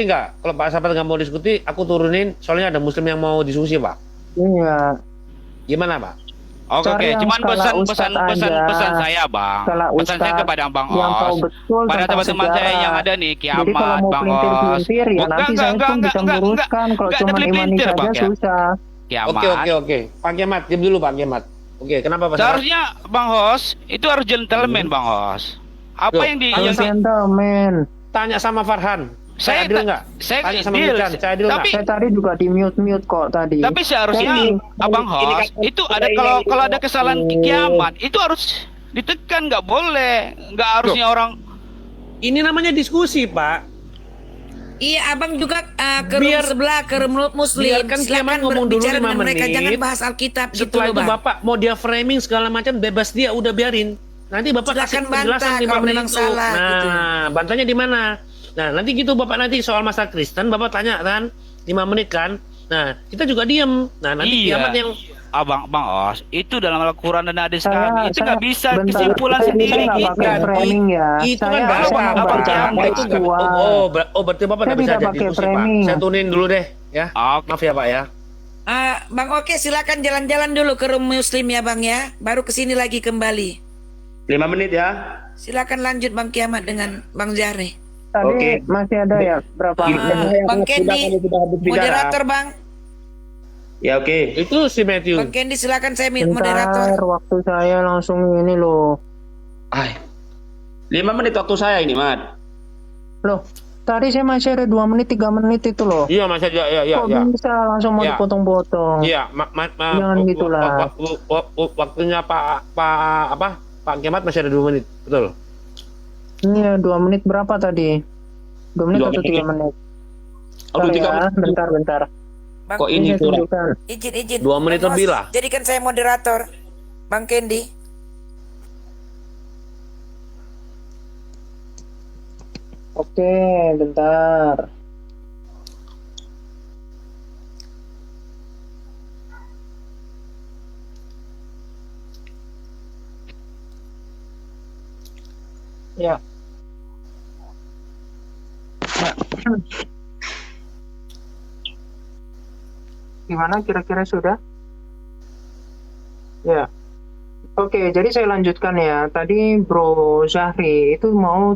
Enggak, kalau Pak Sahabat nggak mau diskusi, aku turunin. Soalnya ada Muslim yang mau diskusi, Pak. Iya. Gimana, Pak? Oke, Cari oke. yang Cuman skala pesan ustadz aja. saya, Bang. Skala Pesan saya ustadz kepada Bang yang tahu Os, betul pada tentang teman-teman saya yang sejarah. ada nih, Jadi kalau Kiamat, mau Bang Os. pelintir-pelintir ya nanti saya pun bisa meluruskan. Kalau Nggak ada cuma imani pelintir, saja Bang, ya. susah. Oke, Kiamat. oke, oke. Pak Kemat, diam dulu, Pak Kemat. Oke, kenapa Pak Sahabat? Seharusnya Bang Os itu harus gentleman, Bang Os. Apa Loh, yang di Harus gentleman. Tanya sama Farhan. Saya adil nggak? saya Tanya sama deal. Mican, saya adil nggak? Tapi Saya tadi juga di mute kok tadi. tapi seharusnya Abang ini Hos kan- itu ada kalau ada kesalahan kiamat itu harus ditekan, nggak boleh, nggak harusnya orang. Ini namanya diskusi, Pak. Iya, abang juga ke Biar- room sebelah, ke room muslim. biarkan Silakan Kiamat ngomong dulu berbicara 5 dengan mereka, menit. jangan bahas Alkitab gitu Setelah loh itu bang. Bapak mau dia framing segala macam, bebas dia, udah biarin. Nanti Bapak Silakan kasih penjelasan bantah 5 kalau menit memang itu. salah, Nah, gitu. bantahnya di mana? Nah, nanti gitu Bapak nanti soal masalah Kristen, Bapak tanya kan 5 menit kan. Nah, kita juga diem. Nah, nanti Iya. Kiamat yang Bang Os itu dalam Al-Quran dan hadis Saya- itu nggak bisa bentar, kesimpulan saya sendiri nggak gitu. pakai framing ya. itu kan Saya bahasa hanya Abang membaca Kiamat. tekstual. berarti Bapak Saya nggak bisa tidak jadi pakai diskusi, Pak. framing. Saya turunin dulu deh, ya. Oke. Maaf ya, Pak ya. Bang oke, silakan jalan-jalan dulu ke room muslim ya bang ya. Baru kesini lagi kembali. 5 menit ya. Silakan lanjut Bang Kiamat dengan Bang Zahri. Tadi Oke. masih ada ya berapa? Bang Kendi, moderator bang. Ya oke. Itu si Matthew. Bang Kendi silakan, saya Bentar, moderator. waktu saya langsung ini loh. Ay. 5 menit waktu saya ini, Mat. Loh, tadi saya masih ada 2 menit, 3 menit itu loh. Iya, Mas ya, ya, Kok ya. bisa langsung mau Ya. dipotong-potong? Iya, Jangan gitulah. waktunya Pak Kemat masih ada 2 menit, betul. Iya, 2 menit berapa tadi? 2 menit 2 atau 3 menit? Aduh, Bentar 3 ya, menit. bentar. Bang, Kok ini Saya kurang? tunjukkan. izin. 2 menit Bang lebih Os, lah. jadikan saya moderator. Bang Kendi. Oke, bentar. Ya. Gimana kira-kira sudah? Ya. Oke, jadi saya lanjutkan ya. Tadi Bro Zahri itu mau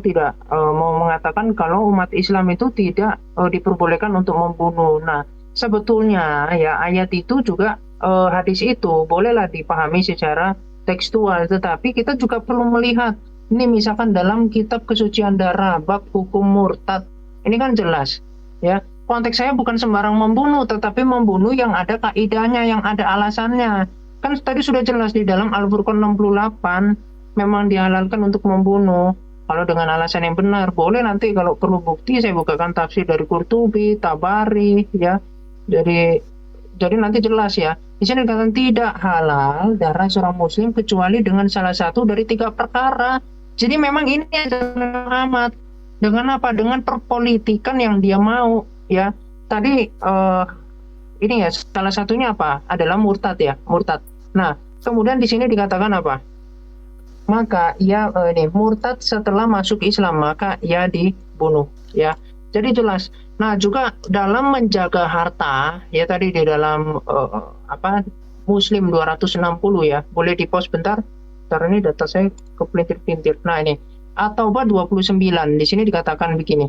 mengatakan kalau umat Islam itu tidak diperbolehkan untuk membunuh. Nah, sebetulnya ya ayat itu juga hadis itu bolehlah dipahami secara tekstual, tetapi kita juga perlu melihat ini misalkan dalam kitab kesucian darah bab hukum murtad. Ini kan jelas ya. Konteks saya bukan sembarang membunuh, tetapi membunuh yang ada kaidahnya, yang ada alasannya. Kan tadi sudah jelas di dalam Al-Furqan 68 memang dihalalkan untuk membunuh kalau dengan alasan yang benar. Boleh nanti kalau perlu bukti saya bukakan tafsir dari Qurtubi, Tabari ya. Jadi nanti jelas ya. Di sini dikatakan tidak halal darah seorang muslim kecuali dengan salah satu dari 3 perkara. Jadi memang ini adalah amat dengan apa? Dengan perpolitikan yang dia mau ya. Tadi ini ya salah satunya apa? Adalah murtad ya, murtad. Nah, kemudian di sini dikatakan apa? Maka ia ini murtad setelah masuk Islam, maka ia dibunuh ya. Jadi jelas. Nah, juga dalam menjaga harta ya tadi di dalam Muslim 260 ya. Boleh di-pause bentar. Karena ini data saya kepelintir-pelintir. Nah, ini At-Taubah 29 di sini dikatakan begini.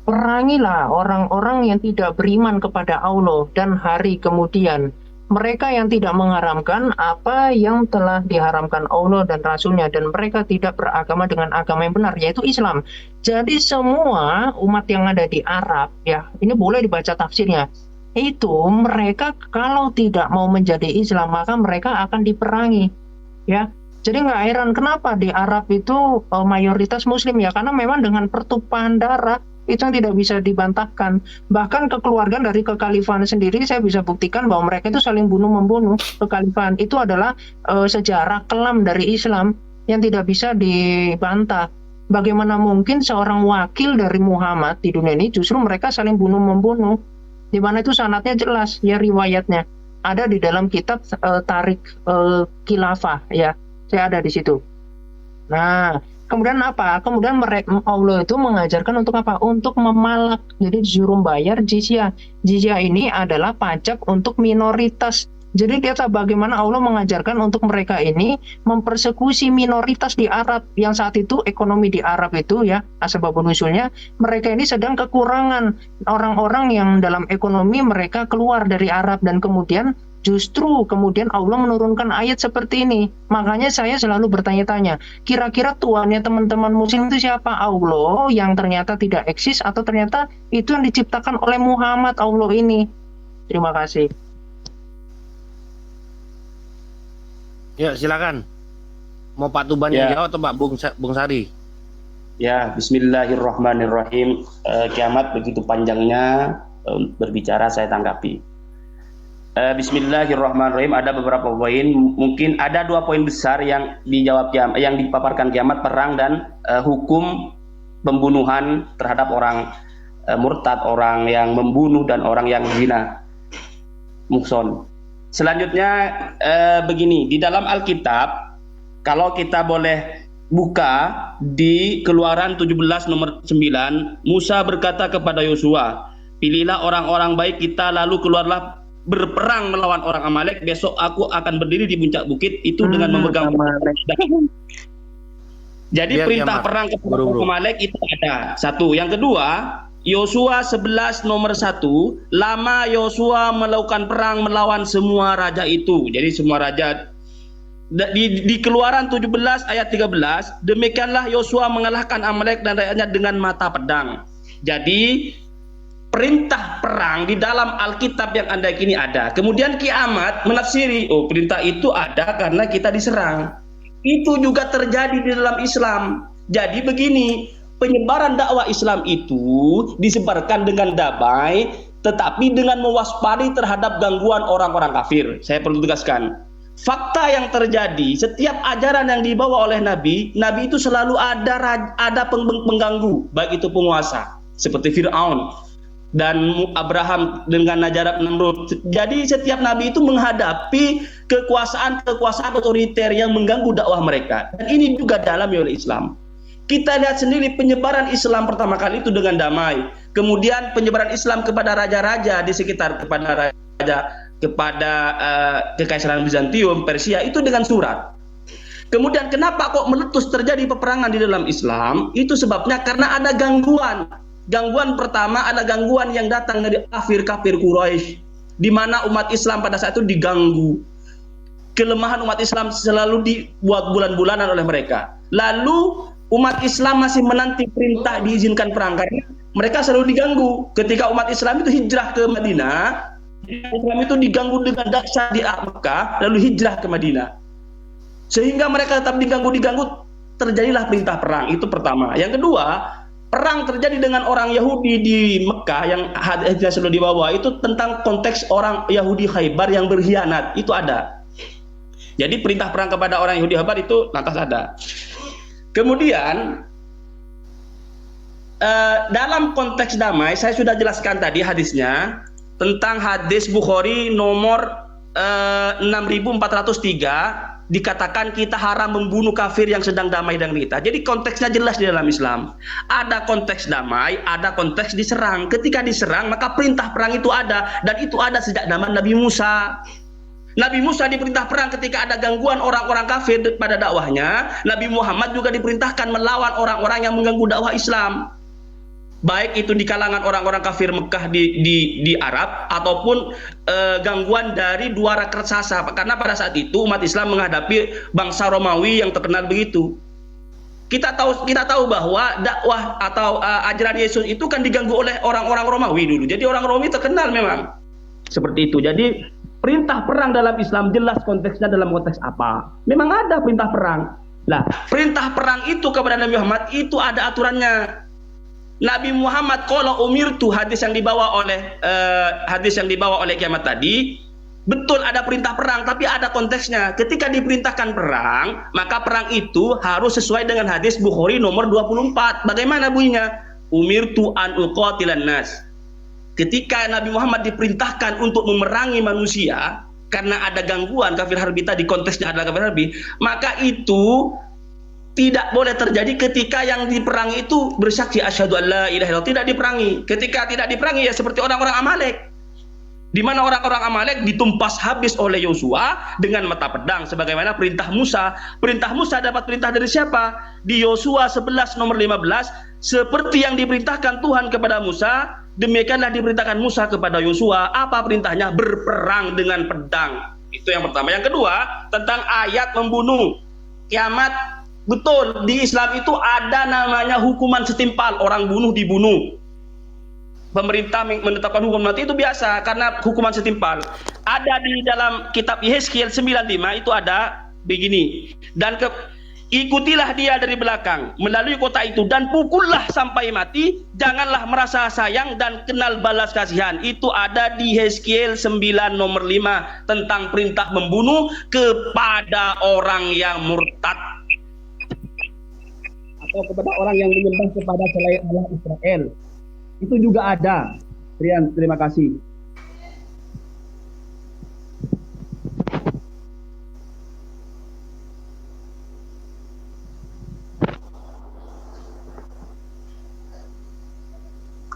Perangilah orang-orang yang tidak beriman kepada Allah dan hari kemudian. Mereka yang tidak mengharamkan apa yang telah diharamkan Allah dan Rasulnya, dan mereka tidak beragama dengan agama yang benar, yaitu Islam. Jadi semua umat yang ada di Arab, ya ini boleh dibaca tafsirnya, itu mereka kalau tidak mau menjadi Islam, maka mereka akan diperangi. Ya, jadi nggak heran kenapa di Arab itu mayoritas Muslim ya, karena memang dengan pertumpahan darah itu yang tidak bisa dibantahkan. Bahkan kekeluargaan dari kekhalifahan sendiri saya bisa buktikan bahwa mereka itu saling bunuh-membunuh. Kekhalifahan itu adalah sejarah kelam dari Islam yang tidak bisa dibantah. Bagaimana mungkin seorang wakil dari Muhammad di dunia ini justru mereka saling bunuh-membunuh? Di mana itu sanadnya jelas ya, riwayatnya ada di dalam kitab Tarik Khilafah ya. Saya ada di situ. Nah, Kemudian apa? Kemudian Allah itu mengajarkan untuk apa? Untuk memalak. Jadi disuruh bayar jizyah. Jizyah ini adalah pajak untuk minoritas. Jadi kita bagaimana Allah mengajarkan untuk mereka ini mempersekusi minoritas di Arab yang saat itu ekonomi di Arab itu ya asbabun nusulnya mereka ini sedang kekurangan orang-orang yang dalam ekonomi mereka keluar dari Arab dan kemudian justru kemudian Allah menurunkan ayat seperti ini. Makanya saya selalu bertanya-tanya, kira-kira tuannya teman-teman muslim itu siapa? Allah yang ternyata tidak eksis atau ternyata itu yang diciptakan oleh Muhammad Allah ini? Terima kasih. Ya, silakan. Mau Pak Tuban yang jawab atau Pak Bung Sari? Ya, bismillahirrahmanirrahim. Kiamat begitu panjangnya berbicara, saya tanggapi. Bismillahirrahmanirrahim. Ada beberapa poin, mungkin ada 2 poin besar yang dijawab yang dipaparkan kiamat, perang dan hukum pembunuhan terhadap orang murtad, orang yang membunuh dan orang yang zina. Muhson. Selanjutnya begini, di dalam Alkitab kalau kita boleh buka di Keluaran 17 nomor 9, Musa berkata kepada Yosua, pilihlah orang-orang baik kita lalu keluarlah berperang melawan orang Amalek. Besok aku akan berdiri di puncak bukit itu dengan memegang pedang. Jadi perintah perang kepada orang Amalek itu ada. Satu. Yang kedua, Yosua 11 nomor 1, lama Yosua melakukan perang melawan semua raja itu. Jadi semua raja di Keluaran 17 ayat 13, demikianlah Yosua mengalahkan Amalek dan rakyatnya dengan mata pedang. Jadi perintah perang di dalam Alkitab yang Anda kini ada. Kemudian kiamat menafsiri, oh perintah itu ada karena kita diserang. Itu juga terjadi di dalam Islam. Jadi begini, penyebaran dakwah Islam itu disebarkan dengan damai, tetapi dengan mewaspadai terhadap gangguan orang-orang kafir. Saya perlu tegaskan, fakta yang terjadi, setiap ajaran yang dibawa oleh Nabi itu selalu ada pengganggu, baik itu penguasa seperti Fir'aun dan Abraham dengan Najarab Namrud. Jadi setiap Nabi itu menghadapi kekuasaan otoriter yang mengganggu dakwah mereka. Dan ini juga dialami oleh Islam. Kita lihat sendiri penyebaran Islam pertama kali itu dengan damai. Kemudian penyebaran Islam kepada raja-raja di sekitar kepada Kekaisaran Bizantium, Persia itu dengan surat. Kemudian kenapa kok meletus terjadi peperangan di dalam Islam? Itu sebabnya karena ada gangguan. Gangguan pertama ada gangguan yang datang dari kafir Quraisy, di mana umat Islam pada saat itu diganggu. Kelemahan umat Islam selalu dibuat bulan-bulanan oleh mereka. Lalu umat Islam masih menanti perintah diizinkan perang karena mereka selalu diganggu. Ketika umat Islam itu hijrah ke Madinah, Islam itu diganggu dengan dahsyat di Mekah, lalu hijrah ke Madinah. Sehingga mereka tetap diganggu, terjadilah perintah perang. Itu pertama. Yang kedua, perang terjadi dengan orang Yahudi di Mekah yang hadisnya selalu dibawa itu tentang konteks orang Yahudi Khaybar yang berkhianat. Itu ada. Jadi perintah perang kepada orang Yahudi Khaybar itu lantas ada. Kemudian dalam konteks damai, saya sudah jelaskan tadi hadisnya tentang hadis Bukhari nomor 6403, dikatakan kita haram membunuh kafir yang sedang damai dengan kita. Jadi konteksnya jelas di dalam Islam. Ada konteks damai, ada konteks diserang. Ketika diserang maka perintah perang itu ada, dan itu ada sejak zaman Nabi Musa. Nabi Musa diperintah perang ketika ada gangguan orang-orang kafir pada dakwahnya. Nabi Muhammad juga diperintahkan melawan orang-orang yang mengganggu dakwah Islam. Baik itu di kalangan orang-orang kafir Mekah di Arab ataupun gangguan dari dua raksasa. Karena pada saat itu umat Islam menghadapi bangsa Romawi yang terkenal begitu. Kita tahu bahwa dakwah atau ajaran Yesus itu kan diganggu oleh orang-orang Romawi dulu. Jadi orang Romawi terkenal memang seperti itu. Jadi perintah perang dalam Islam jelas konteksnya dalam konteks apa. Memang ada perintah perang. Nah, perintah perang itu kepada Nabi Muhammad itu ada aturannya. Nabi Muhammad kalau umirtu, hadis yang dibawa oleh kiamat tadi, betul ada perintah perang, tapi ada konteksnya. Ketika diperintahkan perang, maka perang itu harus sesuai dengan hadis Bukhari nomor 24. Bagaimana bunyinya? Umirtu an uqatilan nas. Ketika Nabi Muhammad diperintahkan untuk memerangi manusia karena ada gangguan kafir harbi tadi, konteksnya adalah kafir harbi, maka itu tidak boleh terjadi ketika yang diperangi itu bersaksi asyhadu alla ilaha illallah, tidak diperangi. Ketika tidak diperangi ya seperti orang-orang Amalek, di mana orang-orang Amalek ditumpas habis oleh Yosua dengan mata pedang sebagaimana perintah Musa. Perintah Musa dapat perintah dari siapa? Di Yosua 11 nomor 15, seperti yang diperintahkan Tuhan kepada Musa, demikianlah diperintahkan Musa kepada Yosua. Apa perintahnya? Berperang dengan pedang. Itu yang pertama. Yang kedua, tentang ayat membunuh. Kiamat, betul, di Islam itu ada namanya hukuman setimpal, orang bunuh dibunuh. Pemerintah menetapkan hukuman mati itu biasa karena hukuman setimpal. Ada di dalam kitab Yehezkiel 95 itu ada begini. Dan ikutilah dia dari belakang melalui kota itu dan pukullah sampai mati, janganlah merasa sayang dan kenal balas kasihan. Itu ada di Yehezkiel 9 nomor 5 tentang perintah membunuh kepada orang yang murtad atau kepada orang yang menyembah kepada selain Allah Israel. Itu juga ada. Rian, terima kasih.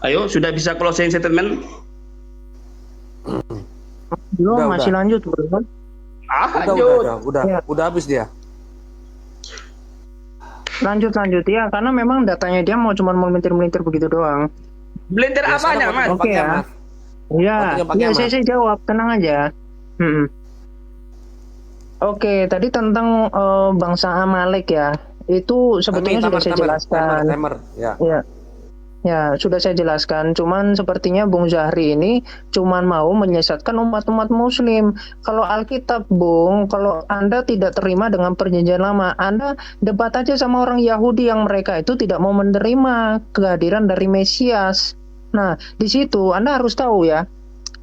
Ayo, sudah bisa closing statement? Belum, masih lanjut, bro. Udah habis dia. Lanjut ya, karena memang datanya dia cuma mau melintir-melintir begitu doang. Melintir apanya, Mas? Oke ya. Ya, saya jawab, tenang aja. Oke, tadi tentang bangsa Amalek ya. Itu sebetulnya sudah saya jelaskan. Ya, sudah saya jelaskan. Cuman sepertinya Bung Zahri ini cuman mau menyesatkan umat-umat Muslim. Kalau Alkitab, Bung, kalau Anda tidak terima dengan perjanjian lama, Anda debat aja sama orang Yahudi yang mereka itu tidak mau menerima kehadiran dari Mesias. Nah, di situ Anda harus tahu ya.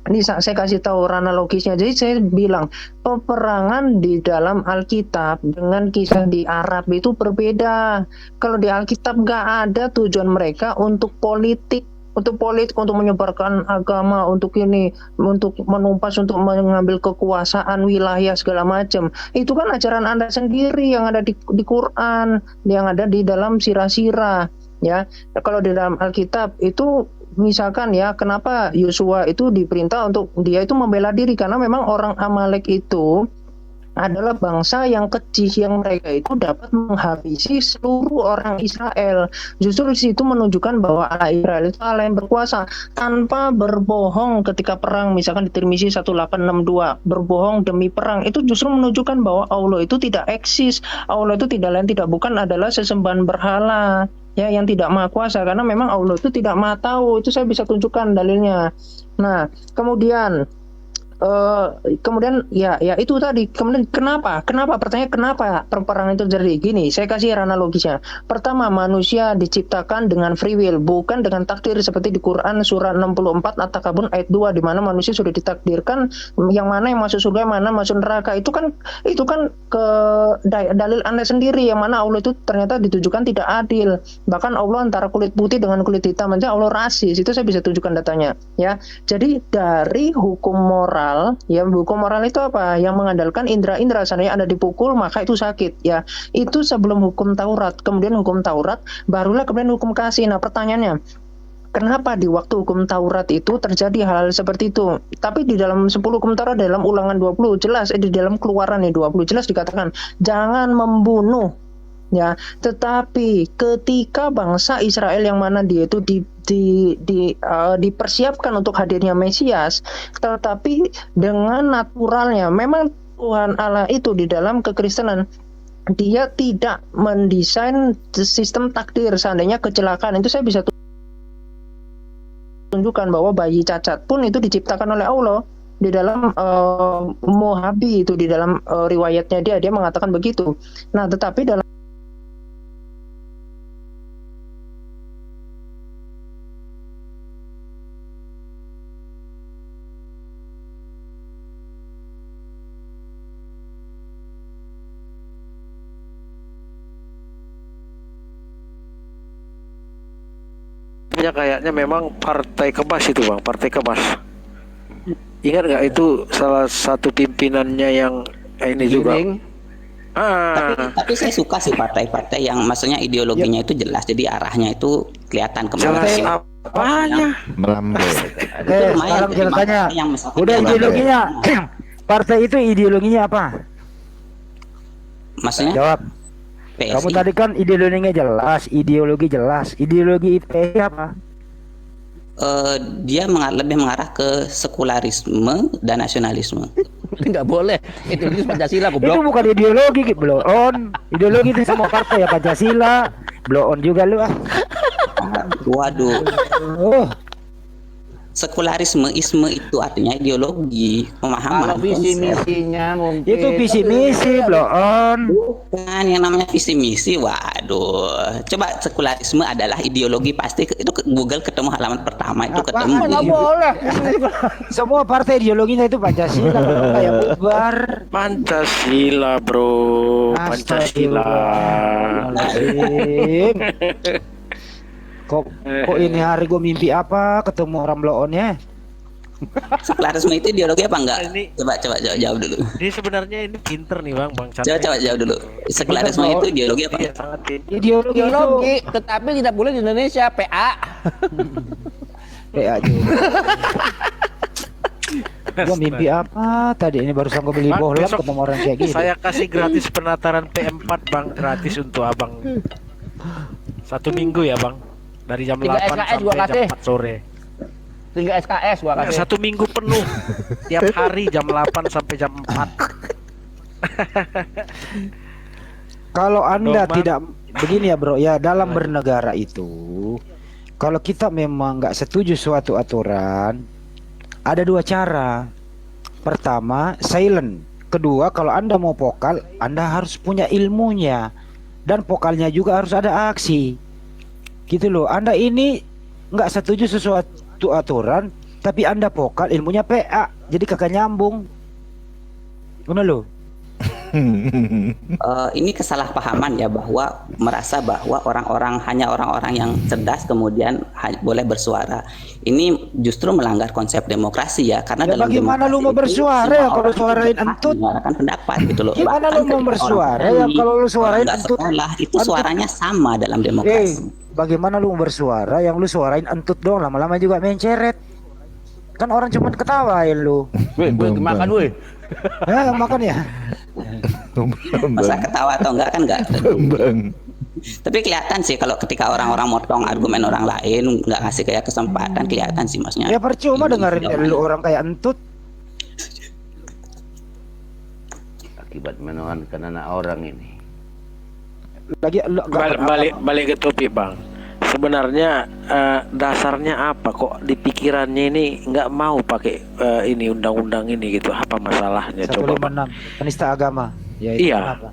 Ini saya kasih tahu analogisnya. Jadi saya bilang peperangan di dalam Alkitab dengan kisah di Arab itu berbeda. Kalau di Alkitab nggak ada tujuan mereka untuk politik, untuk menyebarkan agama, untuk menumpas, untuk mengambil kekuasaan wilayah segala macam. Itu kan ajaran Anda sendiri yang ada di Quran, yang ada di dalam sirah-sirah. Ya, kalau di dalam Alkitab itu misalkan ya, kenapa Yosua itu diperintah untuk dia itu membela diri, karena memang orang Amalek itu adalah bangsa yang kecil, yang mereka itu dapat menghabisi seluruh orang Israel. Justru di situ menunjukkan bahwa Allah Israel itu Allah yang berkuasa tanpa berbohong ketika perang. Misalkan di Tirmizi 1862, berbohong demi perang, itu justru menunjukkan bahwa Allah itu tidak eksis. Allah itu tidak lain tidak bukan adalah sesembahan berhala ya, yang tidak maha kuasa, karena memang Allah itu tidak maha tahu. Itu saya bisa tunjukkan dalilnya. Nah, kemudian ya itu tadi. Kemudian kenapa pertanyaan kenapa perperangan itu terjadi? Gini, saya kasih analogisnya. Pertama, manusia diciptakan dengan free will, bukan dengan takdir seperti di Quran surah 64 At-Takabun ayat 2, di mana manusia sudah ditakdirkan yang mana yang masuk surga, yang mana masuk neraka. Itu kan ke dalil Anda sendiri, yang mana Allah itu ternyata ditujukan tidak adil. Bahkan Allah antara kulit putih dengan kulit hitam aja Allah rasis. Itu saya bisa tunjukkan datanya ya. Jadi dari hukum moral, ya, hukum moral itu apa? Yang mengandalkan indera-indera, seandainya Anda dipukul maka itu sakit ya. Itu sebelum hukum Taurat. Kemudian hukum Taurat, barulah kemudian hukum kasih. Nah, pertanyaannya, kenapa di waktu hukum Taurat itu terjadi hal-hal seperti itu? Tapi di dalam 10 hukum Taurat, dalam Ulangan 20 jelas, di dalam Keluaran 20 jelas dikatakan jangan membunuh. Ya, tetapi ketika bangsa Israel yang mana dia itu dipersiapkan untuk hadirnya Mesias, tetapi dengan naturalnya memang Tuhan Allah itu di dalam kekristenan dia tidak mendesain sistem takdir. Seandainya kecelakaan itu saya bisa tunjukkan bahwa bayi cacat pun itu diciptakan oleh Allah. Di dalam Mohabi itu, di dalam riwayatnya dia mengatakan begitu. Nah, tetapi dalam kayaknya memang Partai Kemas itu, Bang, Partai Kemas. Ingat nggak itu salah satu pimpinannya yang ini juga Tapi saya suka sih partai-partai yang maksudnya ideologinya itu jelas, jadi arahnya itu kelihatan kemana. Jelas apanya? Melambai. Sekarang saya tanya, udah ideologinya partai itu ideologinya apa? Maksudnya? Jawab. PSI. Kamu tadi kan ideologinya jelas, ideologi PSI apa? Dia lebih mengarah ke sekularisme dan nasionalisme. Nggak boleh. Itu Pancasila Itu goblok. bukan ideologi, blow on. Ideologi itu semua partai ya Pancasila. Blow on juga lu ah. Waduh. Oh, Sekularisme itu artinya ideologi, pemahaman. Kalau visi konsep. misinya mungkin itu visi misi blow on. Kan yang namanya visi misi, waduh. Coba sekularisme adalah ideologi, pasti itu Google ketemu halaman pertama itu ketemu. nggak boleh. Semua partai ideologinya itu Pancasila, kalau kayak bubar. Pancasila, bro. Pancasila. Astagfirullahaladzim. Kok ini hari gue mimpi apa ketemu orang blow on ya? Sekularisme itu ideologi apa enggak? Ini- Coba jawab dulu. Ini sebenarnya ini pinter nih bang Chandra. Coba jawab dulu. Sekularisme itu ideologi apa? Iya, sangat pinter. Ideologi itu Tetapi tidak boleh di Indonesia PA. kayak aja. Gue mimpi apa tadi ini barusan gue beli Bang, bohlam besok ketemu orang kayak gitu. Saya kasih gratis penataran P4 bang, gratis untuk abang. 1 minggu ya bang, dari jam 3 8 SKS gua sampai kasih. jam 4 sore. 3 SKS gua kasih. 1 minggu penuh, tiap hari jam 8 sampai jam 4. Kalau Anda Dogma. tidak begini ya bro, ya dalam bernegara itu, kalau kita memang nggak setuju suatu aturan, ada 2 cara. Pertama, silent. Kedua, kalau Anda mau vokal, Anda harus punya ilmunya. Dan vokalnya juga harus ada aksi. Gitu loh, Anda ini nggak setuju sesuatu aturan, tapi Anda vokal, ilmunya PA. Jadi kagak nyambung. Benar loh. Ini kesalahpahaman ya, bahwa merasa bahwa hanya orang-orang yang cerdas kemudian boleh bersuara. Ini justru melanggar konsep demokrasi ya, karena Ya dalam bagaimana demokrasi lu mau itu bersuara semua ya kalau orang suarain berhak entut? menyuarakan pendapat gitu loh. Gimana Bahkan lu mau ketika bersuara orang ya tani, kalau lu suarain orang nggak entut? sekolah, itu Entut. suaranya sama dalam demokrasi. Bagaimana lu mau bersuara yang lu suarain entut doang, lama-lama juga menceret. Kan orang cuma ketawain lu. Weh, makan weh. Ya makan ya. Masa ketawa atau enggak kan enggak. Bang. Tapi kelihatan sih kalau ketika orang-orang motong argumen orang lain, nggak ngasih kayak kesempatan, kelihatan sih maksudnya. Ya percuma dengerin lu orang kayak entut. Akibat menuhankan anak orang ini. Lagi lu Balik ke topik bang. Sebenarnya dasarnya apa kok di pikirannya ini nggak mau pakai ini undang-undang ini gitu? Apa masalahnya? Coba bang. 156 penista agama. Ya itu Iya. kenapa?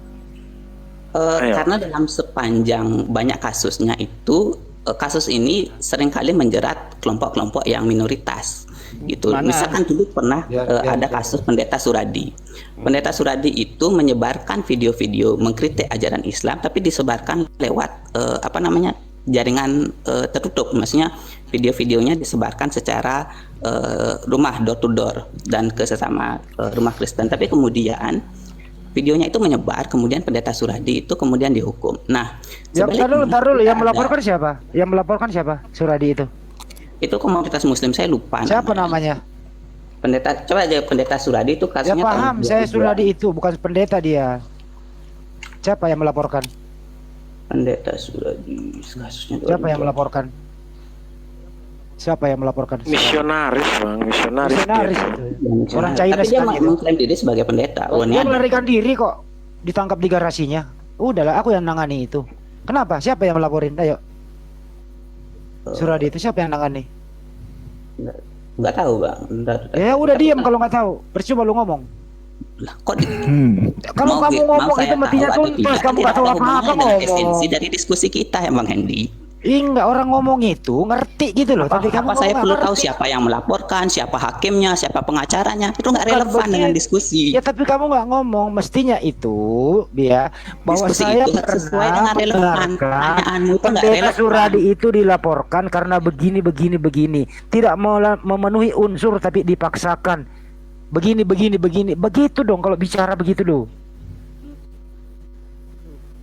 Ayo. Karena dalam sepanjang banyak kasusnya itu, kasus ini seringkali menjerat kelompok-kelompok yang minoritas gitu. Mana? Misalkan dulu pernah ada kasus Pendeta Suradi. Pendeta Suradi itu menyebarkan video-video mengkritik ajaran Islam, tapi disebarkan lewat jaringan tertutup. Maksudnya video-videonya disebarkan secara rumah, door to door, dan ke sesama rumah Kristen. Tapi kemudian videonya itu menyebar, kemudian Pendeta Suradi itu kemudian dihukum. Nah, sebaliknya Tar dulu, yang ada- melaporkan siapa? Yang melaporkan siapa? Suradi itu. itu komunitas Muslim, saya lupa Siapa namanya? Pendeta, coba aja Pendeta Suradi itu Ya kasusnya paham, tahun saya 2002. Suradi itu bukan pendeta dia. Siapa yang melaporkan? Pendeta Suradi kasusnya Siapa yang 2002. melaporkan? Siapa yang melaporkan? Misionaris bang, misionaris. Misionaris dia. itu. Orang China Tapi dia sekali itu. mengklaim diri sebagai pendeta. Dia Ini melarikan diri kok, ditangkap di garasinya. Udahlah, aku yang nangani itu. Kenapa? Siapa yang melaporin? Ayo. Suradi itu siapa yang nangani? nggak tahu bang. Bentar. Ya udah diam kalau nggak tahu. Percuma lu ngomong. Lah, kok di- Kalau mau kamu gi- mau ngomong saya itu mestinya tahu atau tuntas. tidak, Kamu tidak nggak tahu ada apa-apa hubungannya dengan ngomong. esensi dari diskusi kita ya bang Hendy. Enggak, orang ngomong itu ngerti gitu loh. Tapi kamu Apa saya ngomong perlu nggak tahu ngerti. siapa yang melaporkan, siapa hakimnya, siapa pengacaranya? Itu nggak Bukan relevan dengan begitu. diskusi. Ya tapi kamu nggak ngomong. Mestinya itu dia bahwa Diskusi saya itu harus sesuai dengan relevan. mendengarkan Pertanyaanmu itu nggak Pendeta relevan. Suradi itu dilaporkan karena begini. Tidak memenuhi unsur tapi dipaksakan. Begini. Begitu dong kalau bicara begitu loh.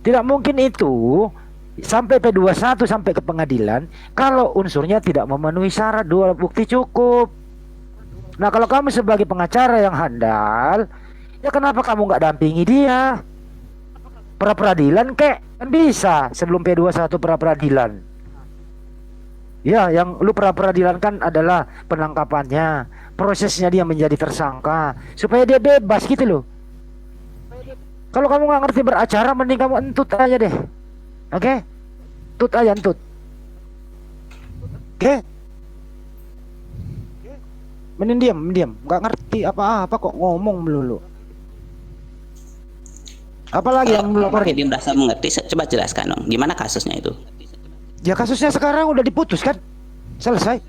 Tidak mungkin itu sampai P21 sampai ke pengadilan kalau unsurnya tidak memenuhi syarat, 2 alat bukti cukup. Nah, kalau kamu sebagai pengacara yang handal, ya kenapa kamu nggak dampingi dia? Pra peradilan kek, kan bisa sebelum P21 pra peradilan. Ya, yang lu pra peradilan kan adalah penangkapannya, prosesnya dia menjadi tersangka supaya dia bebas gitu loh. Kalau kamu nggak ngerti beracara, mending kamu entut aja deh. Oke? Entut aja, entut. Oke? Mending diam. Nggak ngerti apa-apa kok ngomong melulu. Apalagi yang melaporkan? Dia merasa mengerti, coba jelaskan dong. Gimana kasusnya itu? Ya kasusnya sekarang udah diputus kan? Selesai.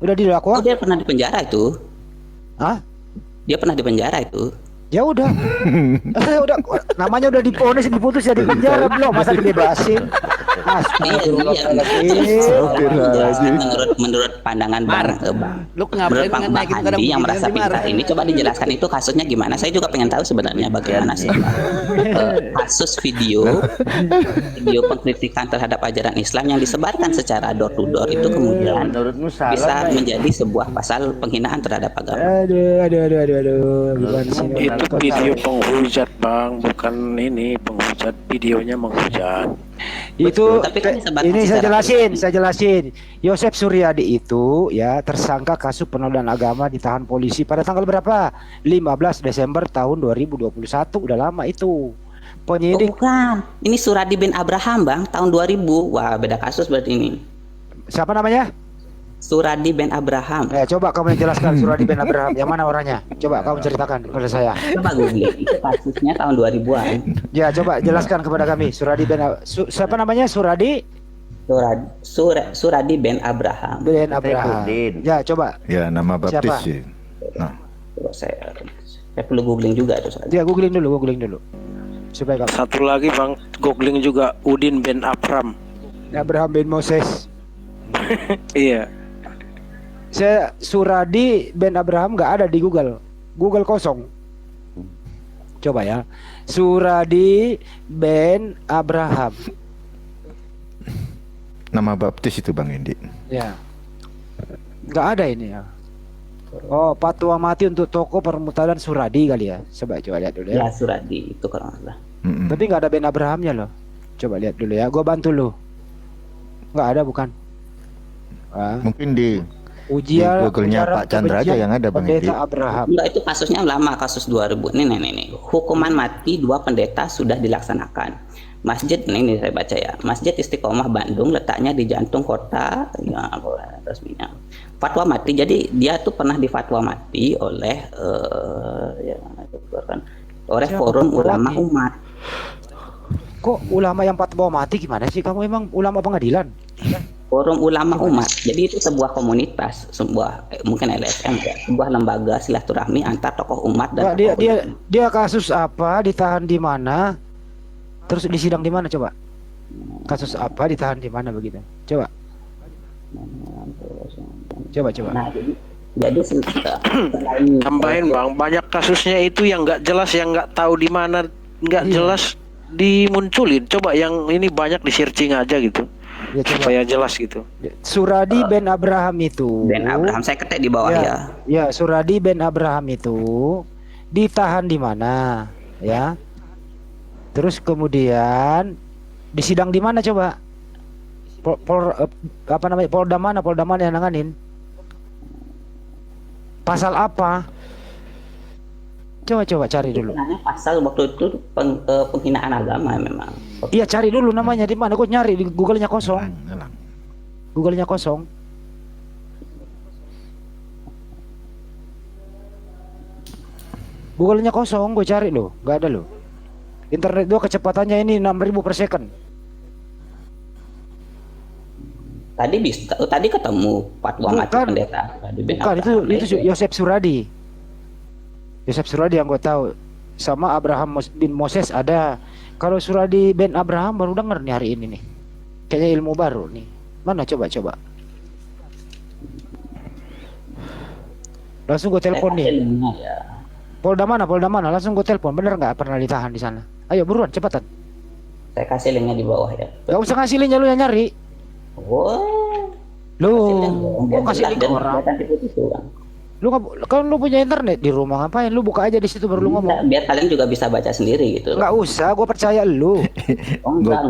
Udah didakwa. Oh, dia pernah di penjara itu. Hah? Dia pernah di penjara itu. Ya udah. Udah namanya udah diponis, diputus ya di penjara belum, masa dibebasin. Menurut pandangan Bang menurut Bang Handi yang merasa pintar ini, coba dijelaskan itu kasusnya gimana. Saya juga pengen tahu sebenarnya bagaimana sih kasus video pengkritikan terhadap ajaran Islam yang disebarkan secara door to door itu kemudian bisa menjadi sebuah pasal penghinaan terhadap agama. Aduh. Gimana sih? Itu video penghujat Bang, bukan ini penghujat, videonya menghujat. Itu tapi kan ini saya jelasin. Yosep Suryadi itu ya tersangka kasus penodaan agama, ditahan polisi pada tanggal berapa? 15 Desember tahun 2021, udah lama itu. Penyidik. Oh, bukan. Ini Suradi bin Abraham, Bang, tahun 2000. Wah, beda kasus berarti ini. Siapa namanya? Suradi bin Abraham. Coba kamu jelaskan Suradi bin Abraham. Yang mana orangnya? Coba kamu ceritakan kepada saya. Coba googling. Itu kasusnya tahun 2000-an. Ya, coba jelaskan kepada kami. Suradi bin siapa namanya? Suradi bin Abraham. Bin Abraham. Ya, coba. Ya, nama baptis sih. Nah. Saya perlu googling juga tuh. Ya, googling dulu. Supaya kamu. Satu lagi Bang, googling juga Udin bin Abraham. Abraham bin Moses. Iya. Saya Suradi bin Abraham nggak ada di Google kosong. Coba ya, Suradi bin Abraham. Nama baptis itu Bang Indi. Ya, nggak ada ini ya. Oh, fatwa mati untuk toko permutaran Suradi kali ya. Coba lihat dulu ya. Ya, Suradi itu kalau nggak salah. Tapi nggak ada bin Abrahamnya loh. Coba lihat dulu ya. Gua bantu lo. Nggak ada bukan? Mungkin di Google-nya Pak Chandra aja yang ada Bang Edi. Abraham. Enggak, itu kasusnya lama, kasus 2000. Ini. Hukuman mati 2 pendeta sudah dilaksanakan. Masjid ini saya baca ya. Masjid Istiqomah Bandung letaknya di jantung kota ya resminya. Fatwa mati. Jadi dia tuh pernah difatwa mati oleh oleh Forum Ulama Umat. Kok ulama yang fatwa mati gimana sih? Kamu emang ulama pengadilan? Forum Ulama Umat. Jadi itu sebuah komunitas, mungkin LSM ya, sebuah lembaga silaturahmi antar tokoh umat dan dia kasus apa, ditahan di mana, terus disidang di mana coba? Kasus apa, ditahan di mana begitu? Coba. Nah, jadi tambahin Bang, banyak kasusnya itu yang nggak jelas, yang nggak tahu di mana, nggak jelas dimunculin. Coba yang ini banyak di searching aja gitu. Ya, supaya jelas gitu. Suradi bin Abraham itu. Ben Abraham, saya ketik di bawah ya. Ya, Suradi bin Abraham itu ditahan di mana, ya? Terus kemudian disidang di mana coba? Polda mana yang nanganin? Pasal apa? Coba cari dulu. Pasal waktu itu penghinaan agama memang. Iya, cari dulu namanya di mana. Kok nyari di Google-nya kosong. Google-nya kosong. Google-nya kosong, gue cari loh, nggak ada loh. Internet gua kecepatannya ini 6.000 per second. Tadi ketemu fatwa mati pendeta. Bukan, itu Yosep Suradi. Yosep Suradi yang gue tahu, sama Abraham bin Moses ada. Kalau Suradi bin Abraham baru denger nih hari ini nih. Kayaknya ilmu baru nih. Mana coba. Langsung gue telepon nih. Polda mana? Langsung gue telepon. Bener nggak pernah ditahan di sana? Ayo buruan, cepatan. Saya kasih linknya di bawah ya. Gak usah ngasih linknya, lu yang nyari. Oh, Lu biar kok kasih jelas link dan ke orang? kelihatan tipu-tipu, Bang. Lu kan lu punya internet di rumah, ngapain? Lu buka aja di situ baru lu ngomong. Enggak, biar kalian juga bisa baca sendiri gitu. Nggak usah, gue percaya lu. Oh, enggak.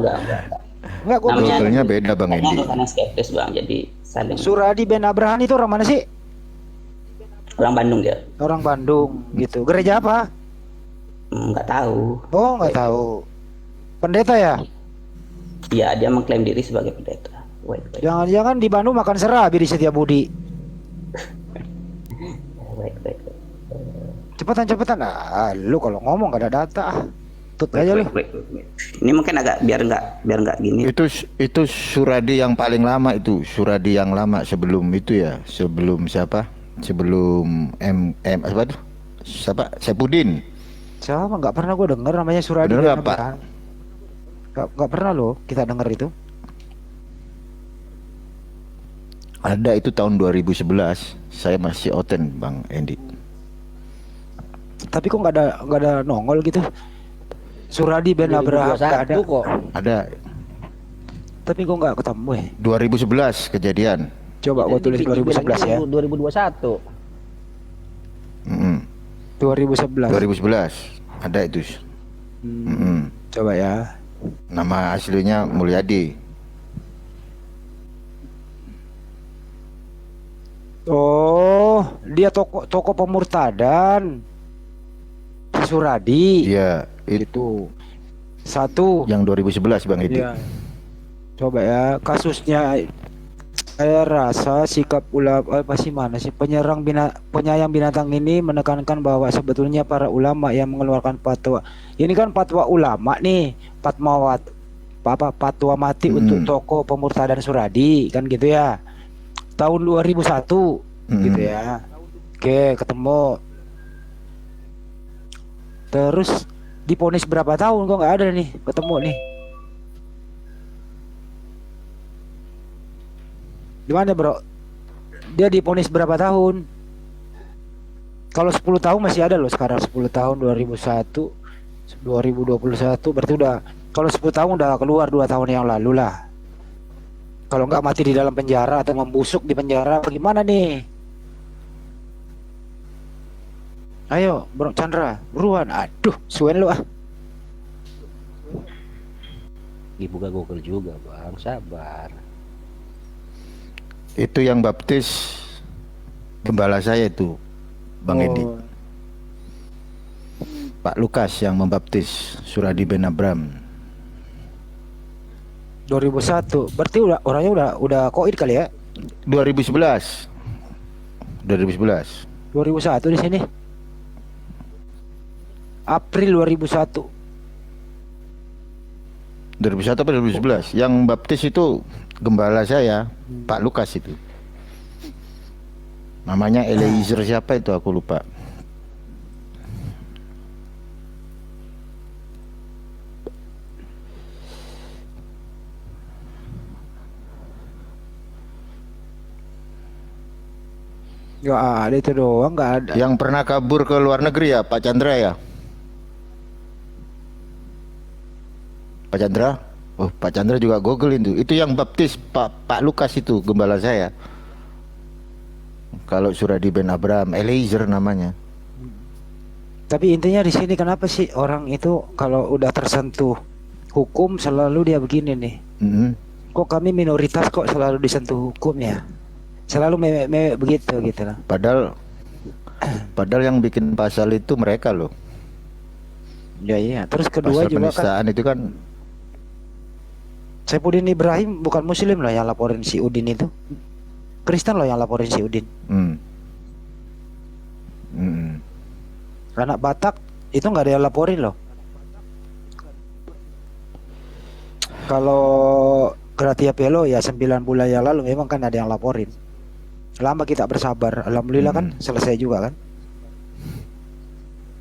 Enggak, gue Namanya- Google-nya beda Bang Kayaknya Endi. ada karena skeptis, Bang, jadi saling. Suradi Ben Abraham itu orang mana sih? Orang Bandung dia. Orang Bandung gitu. Gereja apa? Nggak tahu. Oh, nggak tahu. Pendeta ya? Iya, dia mengklaim diri sebagai pendeta. Wait. Jangan-jangan di Bandung makan serabi di Setiabudi. Wait. Cepetan. Lu kalau ngomong gak ada data. Tut aja lu. Wait. Ini mungkin agak biar nggak gini. Itu Suradi yang paling lama itu, Suradi yang lama sebelum itu ya, sebelum siapa? Sebelum apa tuh? Siapa? Saipudin. Siapa? Nggak pernah gue denger namanya Suradi. Bener nggak, Pak? Nggak pernah loh kita denger itu. Ada itu tahun 2011. Saya masih oten Bang Endi. Tapi kok nggak ada nongol gitu. Suradi Ben Abraham nggak ada. kok. Ada Tapi kok nggak ketemu ya? 2011 kejadian. Coba gue tulis 2011 ya. 2021. 2011. 2011 ada itu. Coba ya. Nama aslinya Mulyadi. Oh, dia toko pemurtadan. Suradi. Iya, Itu satu. yang 2011 Bang Edi. Iya. Coba ya, kasusnya saya rasa sikap ulama penyayang binatang ini menekankan bahwa sebetulnya para ulama yang mengeluarkan fatwa. Ini kan fatwa ulama nih, fatwa mati untuk toko pemurtadan Suradi kan gitu ya. Tahun 2001 gitu ya. Oke, ketemu. Terus diponis berapa tahun kok nggak ada nih, ketemu nih. Gimana bro? Dia diponis berapa tahun? Kalau 10 tahun masih ada loh sekarang. 10 tahun 2001 2021 berarti udah. Kalau 10 tahun udah keluar 2 tahun yang lalu lah. Kalau nggak mati di dalam penjara atau membusuk di penjara bagaimana nih? Ayo Bro Chandra, buruan. Aduh, suen lu ah. Dibuka Google juga, Bang. Sabar. Itu yang baptis gembala saya itu Bang Edi. Pak Lukas yang membaptis Suradi Ben Abraham. 2001. Berarti orangnya udah koid kali ya? 2011. 2011. 2001 di sini. April 2001. 2001 apa 2011? Yang baptis itu gembala saya, Pak Lukas itu. Namanya Eliezer siapa itu aku lupa. Gak ada itu doang, gak ada. Yang pernah kabur ke luar negeri ya, Pak Chandra ya? Pak Chandra? Oh, Pak Chandra juga googlein tuh. Itu yang baptis Pak Lukas itu gembala saya. Kalau Suradi Ben Abraham, Eliezer namanya. Tapi intinya di sini kenapa sih orang itu kalau udah tersentuh hukum selalu dia begini nih? Kok kami minoritas kok selalu disentuh hukum ya? Selalu begitu gitu lah. Padahal yang bikin pasal itu mereka loh. Ya iya. Terus kedua pasal juga penistaan kan itu kan Saipudin Ibrahim bukan muslim loh yang laporin si Udin itu. Kristen loh yang laporin si Udin. Anak Batak itu nggak ada yang laporin loh. Kalau Gratia Pelo ya 9 bulan yang lalu memang kan ada yang laporin. Lama kita bersabar. Alhamdulillah kan selesai juga kan.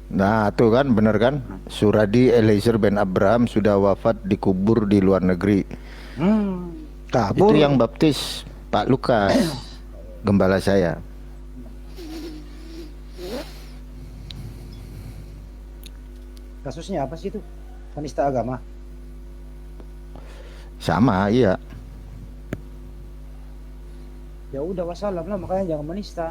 Nah tuh kan bener kan, Suradi Eliezer Ben Abraham sudah wafat dikubur di luar negeri. Kabur. Itu yang baptis Pak Lukas, gembala saya. Kasusnya apa sih itu? Penista agama. Sama, iya. Ya udah wassalam lah, makanya jangan menista.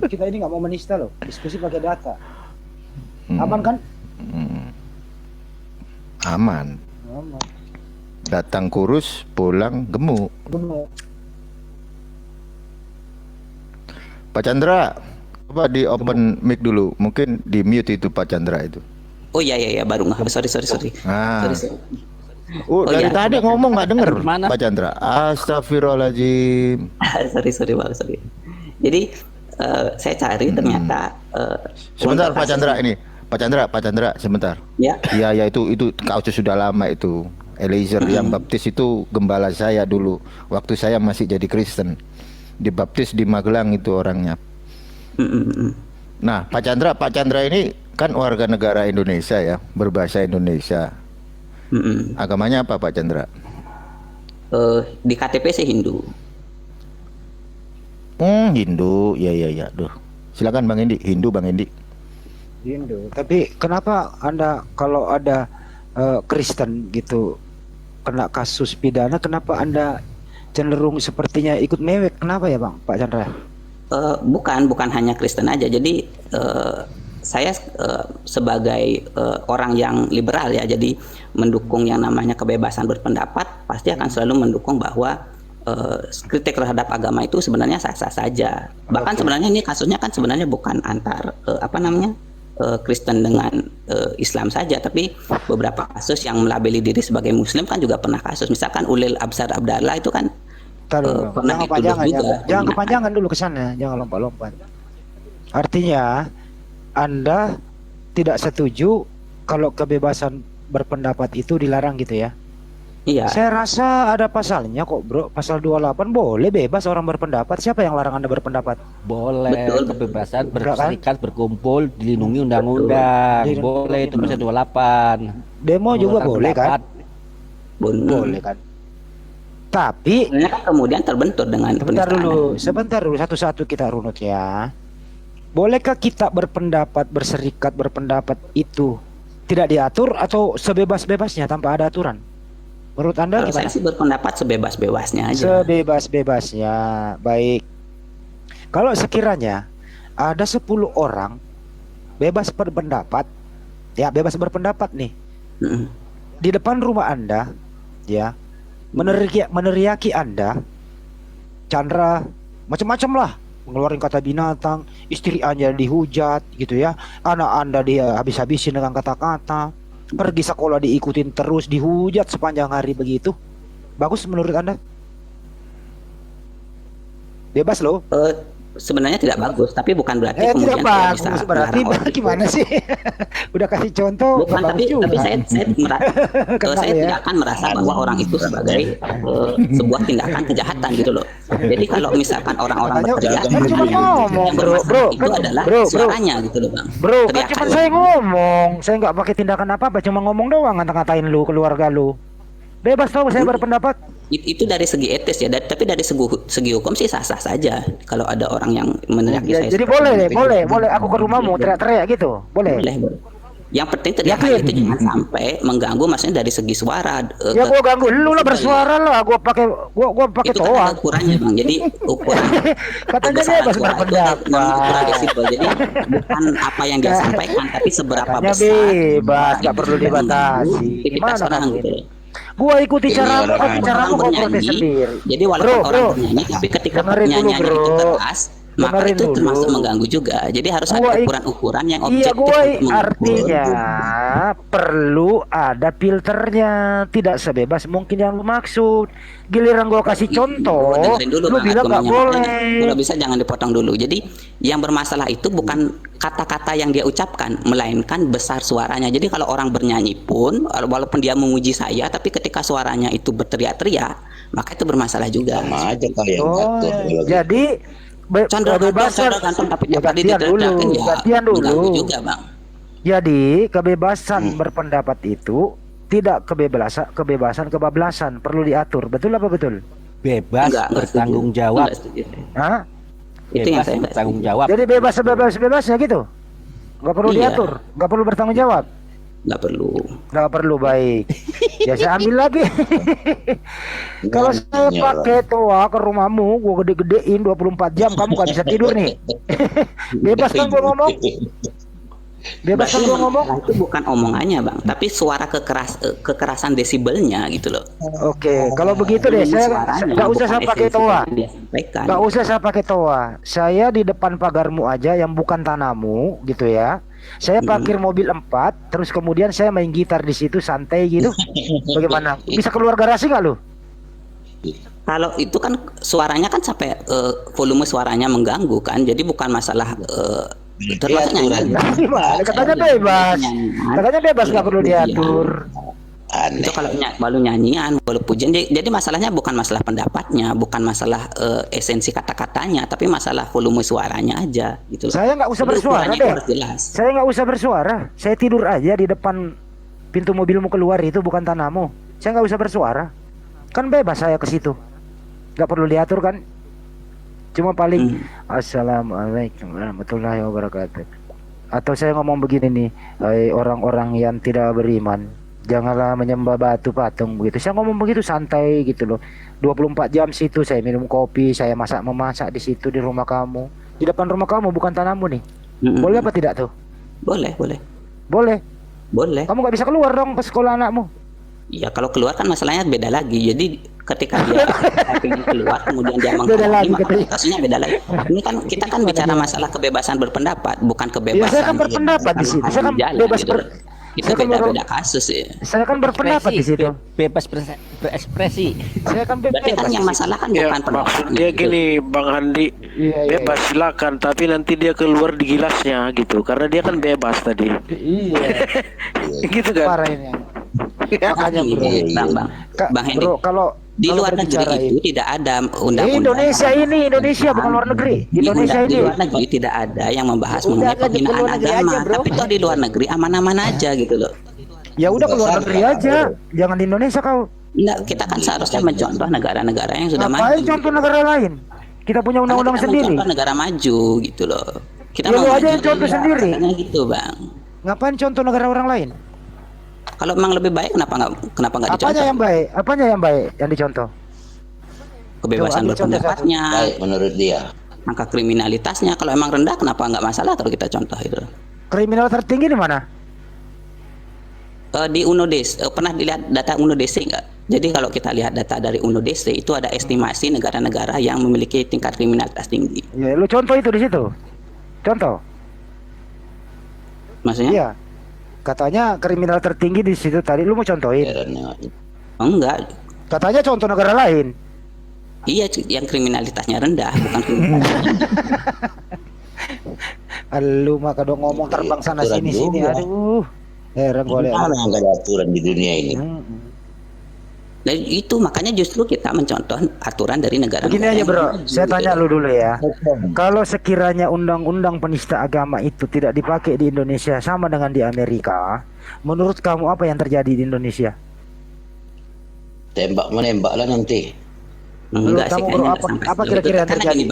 kita ini nggak mau menista loh, diskusi pakai data. Aman kan? Aman. Aman. Datang kurus, pulang gemuk. Benar. Pak Chandra, coba di open mic dulu. Mungkin di mute itu Pak Chandra itu. Oh iya baru nggak. Sorry. Nah. Sorry. Dari iya, tadi ngomong nggak denger Mana? Pak Chandra. Astagfirullahaladzim. sorry. Jadi saya cari ternyata Sebentar untuk Pak Chandra kasus- ini. Pak Chandra sebentar. Ya. Iya itu kasus sudah lama itu. Eliezer yang baptis itu gembala saya dulu. Waktu saya masih jadi Kristen. Dibaptis di Magelang itu orangnya. Nah, Pak Chandra ini kan warga negara Indonesia ya, berbahasa Indonesia. Agamanya apa Pak Chandra? Di KTP sih Hindu. Hindu. Ya. Duh. Silakan Bang Indi. Hindu Bang Indi. Hindu. Tapi kenapa Anda kalau ada Kristen gitu kena kasus pidana, kenapa Anda cenderung sepertinya ikut mewek? Kenapa ya Bang, Pak Chandra? Bukan hanya Kristen aja. Jadi saya sebagai orang yang liberal ya, jadi mendukung yang namanya kebebasan berpendapat, pasti akan selalu mendukung bahwa kritik terhadap agama itu sebenarnya sah-sah saja. Bahkan sebenarnya ini kasusnya kan sebenarnya bukan antar Kristen dengan Islam saja, tapi beberapa kasus yang melabeli diri sebagai Muslim kan juga pernah kasus. Misalkan Ulil Absar Abdallah itu kan pernah dituduh juga. Jangan kepanjangan dulu ke sana, jangan lompat-lompat. Artinya Anda tidak setuju kalau kebebasan berpendapat itu dilarang gitu ya? Iya. Saya rasa ada pasalnya kok bro, pasal 28 boleh bebas orang berpendapat. Siapa yang larang Anda berpendapat? Boleh. Betul. Kebebasan Enggak, kan? berserikat, berkumpul, dilindungi undang-undang. Betul. Boleh, itu pasal 28. Demo juga Mengeluarkan boleh kan? pendapat. Boleh kan? Tapi Sebenarnya kan kemudian terbentur dengan sebentar dulu satu-satu kita runut ya. Bolehkah kita berserikat berpendapat itu tidak diatur atau sebebas-bebasnya tanpa ada aturan? Menurut Anda Kalau saya gimana? sih berpendapat sebebas-bebasnya aja. Sebebas-bebasnya. Baik. Kalau sekiranya ada 10 orang bebas berpendapat, ya bebas berpendapat nih, di depan rumah Anda, ya, meneriaki Anda, Chandra, macam-macam lah, ngeluarin kata binatang, istri Anda dihujat, gitu ya, anak Anda dia habis-habisin dengan kata-kata, pergi sekolah diikutin terus, dihujat sepanjang hari begitu. Bagus menurut Anda? Bebas loh. Sebenarnya tidak bagus, tapi bukan berarti kemudian tidak bagus. Berarti gimana sih? Udah kasih contoh. Bukan, tapi saya tidak akan merasa bahwa orang itu sebagai sebuah tindakan kejahatan gitu loh. Jadi kalau misalkan orang-orang berteriak, Kan cuma ngomong, bro. itu adalah suaranya gitu loh bang. Bro, kan cuma saya ngomong. Saya nggak pakai tindakan apa-apa, cuma ngomong doang, ngata-ngatain lu, keluarga lu. Bebas tau saya berpendapat. Itu dari segi etis ya, tapi dari segi hukum sih sah-sah saja kalau ada orang yang meneriaki saya. Jadi boleh aku ke rumahmu teriak-teriak gitu, boleh. Yang penting teriakan itu jangan sampai mengganggu, maksudnya dari segi suara. Ya gua ganggu lu lah, bersuara lah, gua pakai itu toa. kan ada ukurannya bang, jadi ukuran katanya bebas berpendapat. Jadi bukan apa yang dia sampaikan, tapi seberapa Katanya besar. bebas, nggak perlu dibatasi. Gimana orang kamu gitu. Gua ikuti caramu, kau protes sendiri. Jadi walaupun orang bernyanyi, tapi ketika penyanyiannya itu keras, maka itu termasuk mengganggu juga. Jadi harus ada ukuran-ukuran yang objektif. Iya, artinya perlu ada filternya, tidak sebebas mungkin yang lu maksud. Giliran gua kasih contoh, lu bilang nggak boleh. Kalau bisa jangan dipotong dulu. Jadi yang bermasalah itu bukan kata-kata yang dia ucapkan, melainkan besar suaranya. Jadi kalau orang bernyanyi pun, walaupun dia memuji saya, tapi ketika suaranya itu berteriak-teriak, maka itu bermasalah juga. Sama aja kali yang ngatur. Jadi kebebasan tapi gantian dulu juga bang. Jadi kebebasan berpendapat itu tidak kebebasan kebablasan, perlu diatur. Betul apa betul? Bebas bertanggung jawab. Hah? Itu yang saya bertanggung jawab. Jadi bebasnya gitu, nggak perlu diatur, nggak perlu bertanggung jawab. Nggak perlu. Nggak perlu, baik. Ya saya ambil lagi. Kalau saya pakai toa ke rumahmu, gua gede-gedein 24 jam, kamu nggak bisa tidur nih. Bebas kan gua ngomong? Bebas kan gua ngomong? Itu bukan omongannya bang, tapi suara kekerasan desibelnya gitu loh. Oke, kalau begitu deh, saya nggak usah saya pakai toa. Nggak usah saya pakai toa. Saya di depan pagarmu aja yang bukan tanahmu gitu ya. Saya parkir mobil 4, terus kemudian saya main gitar di situ santai gitu. Bagaimana? Bisa keluar garasi nggak lu? Kalau itu kan suaranya kan sampai volume suaranya mengganggu kan, jadi bukan masalah termasuk nyanyi. Katanya bebas. Katanya bebas nggak perlu diatur. Itu kalau baru nyanyian, baru pujian. Jadi masalahnya bukan masalah pendapatnya, bukan masalah esensi kata-katanya, tapi masalah volume suaranya aja gitu loh. Saya nggak usah bersuara deh. Saya nggak usah bersuara. Saya tidur aja di depan pintu mobilmu keluar, itu bukan tanahmu. Saya nggak usah bersuara. Kan bebas saya ke situ. Nggak perlu diatur kan. Cuma paling Assalamualaikum warahmatullahi wabarakatuh. Atau saya ngomong begini nih, orang-orang yang tidak beriman, janganlah menyembah batu patung begitu. Saya ngomong begitu santai gitu loh. 24 jam situ saya minum kopi, saya memasak di situ di rumah kamu. Di depan rumah kamu, bukan tanahmu nih. Boleh apa tidak tuh? Boleh. Boleh. Kamu nggak bisa keluar dong ke sekolah anakmu. Iya, kalau keluar kan masalahnya beda lagi. Jadi ketika dia ingin keluar kemudian dia menghalangi, maka kasusnya beda lagi. Ini kan kita kan bicara masalah kebebasan berpendapat, bukan kebebasan. Ya, saya kan berpendapat di situ. Saya kan bebas itu beda kasus ya. Saya kan berpendapat di situ. Bebas berekspresi. Saya kan bebas. Berarti kan yang masalah kan bukan pendapat. Dia gini, Bang Handi, bebas silakan, tapi nanti dia keluar di gilasnya gitu, karena dia kan bebas tadi. Iya. Gitu kan? Parah ini. Makanya Bang Hendy, bro, kalau di luar negeri itu tidak ada undang-undang. Indonesia bukan luar negeri. Indonesia di luar negeri tidak ada yang membahas mengenai penghinaan agama, tapi toh di luar negeri aman-aman aja gitu loh. Ya udah ke luar negeri aja, jangan di Indonesia kau. Enggak, kita kan seharusnya mencontoh negara-negara yang sudah maju. Ngapain contoh negara lain? Kita punya undang-undang sendiri. Contoh negara maju gitu loh. Kita mau aja yang contoh sendiri. Gitu bang. Ngapain contoh negara orang lain? Kalau memang lebih baik kenapa nggak dicontoh? Apanya yang baik yang dicontoh? Kebebasan berpendapatnya. Baik menurut dia. Angka kriminalitasnya kalau emang rendah kenapa nggak masalah kalau kita contoh itu? Kriminal tertinggi di mana? Di UNODC. Pernah dilihat data UNODC nggak? Jadi kalau kita lihat data dari UNODC itu ada estimasi negara-negara yang memiliki tingkat kriminalitas tinggi. Ya, lu contoh itu di situ. Contoh. Maksudnya? Iya. Katanya kriminal tertinggi di situ tadi, lu mau contohin? Enggak. Katanya contoh negara lain. Iya, yang kriminalitasnya rendah, bukan kriminalitas. Lu mah kadang ngomong terbang sana sini sini, aduh. Heran gue lihat. Mana yang ada aturan di dunia ini? Dan itu makanya justru kita mencontoh aturan dari negara. Begini aja bro, saya tanya lu dulu ya. Kalau sekiranya undang-undang penista agama itu tidak dipakai di Indonesia sama dengan di Amerika, menurut kamu apa yang terjadi di Indonesia? Tembak menembak lah nanti. Enggak sih, bro, apa kira-kira yang terjadi?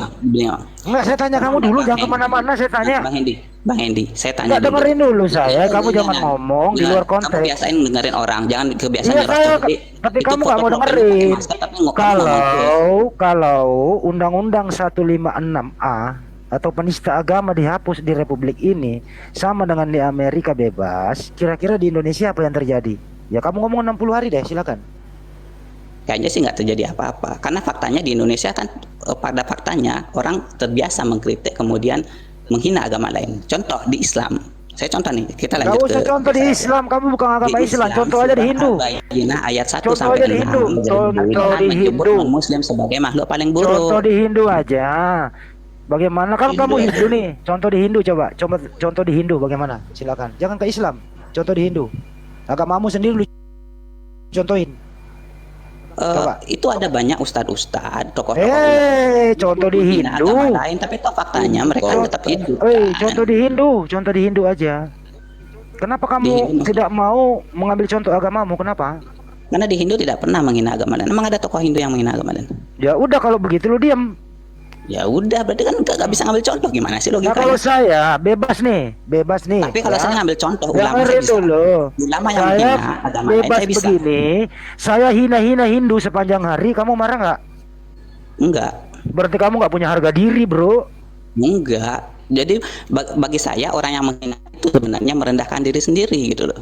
Enggak, saya tanya kamu dulu, jangan kemana-mana, saya tanya. Bang Hendy, saya tanya. Enggak, dengerin dulu saya, kamu jangan ngomong di luar konteks. Kamu biasain dengerin orang, jangan kebiasaan tapi kamu nggak mau dengerin. Kalau Undang-Undang 156A atau penista agama dihapus di Republik ini sama dengan di Amerika bebas, kira-kira di Indonesia apa yang terjadi? Ya kamu ngomong 60 hari deh, silakan. Kayaknya sih nggak terjadi apa-apa, karena faktanya di Indonesia kan pada faktanya orang terbiasa mengkritik kemudian menghina agama lain. Contoh di Islam, saya contoh nih, kita lanjut ke. Gak usah contoh di Islam, kamu bukan agama Islam, contoh aja di Hindu. Ayat 1 contoh sampai 6. Contoh di Hindu. Muslim sebagai makhluk paling buruk. Contoh di Hindu aja. Bagaimana kan kamu Hindu nih? Contoh di Hindu coba. Contoh di Hindu bagaimana? Silakan. Jangan ke Islam. Contoh di Hindu. Agamamu sendiri lu contohin. Itu ada banyak ustadz tokoh-tokoh. Contoh di Hindu. Lain, tapi toh faktanya mereka tetap hidup. Contoh di Hindu aja. Kenapa kamu tidak mau mengambil contoh agamamu? Kenapa? Karena di Hindu tidak pernah menghina agama lain. Emang ada tokoh Hindu yang menghina agama lain? Ya udah kalau begitu lu diam. Ya udah, berarti kan nggak bisa ngambil contoh, gimana sih Nah logikanya? kalau saya bebas nih. Tapi kalau saya ngambil contoh ulama, saya Dengerin bisa. dulu. Ulama yang Saya menghina agama lain, bebas saya bisa. begini. Saya hina-hina Hindu sepanjang hari. Kamu marah nggak? Enggak, Berarti kamu nggak punya harga diri, bro. enggak. Jadi bagi saya orang yang menghina itu sebenarnya merendahkan diri sendiri gitu loh.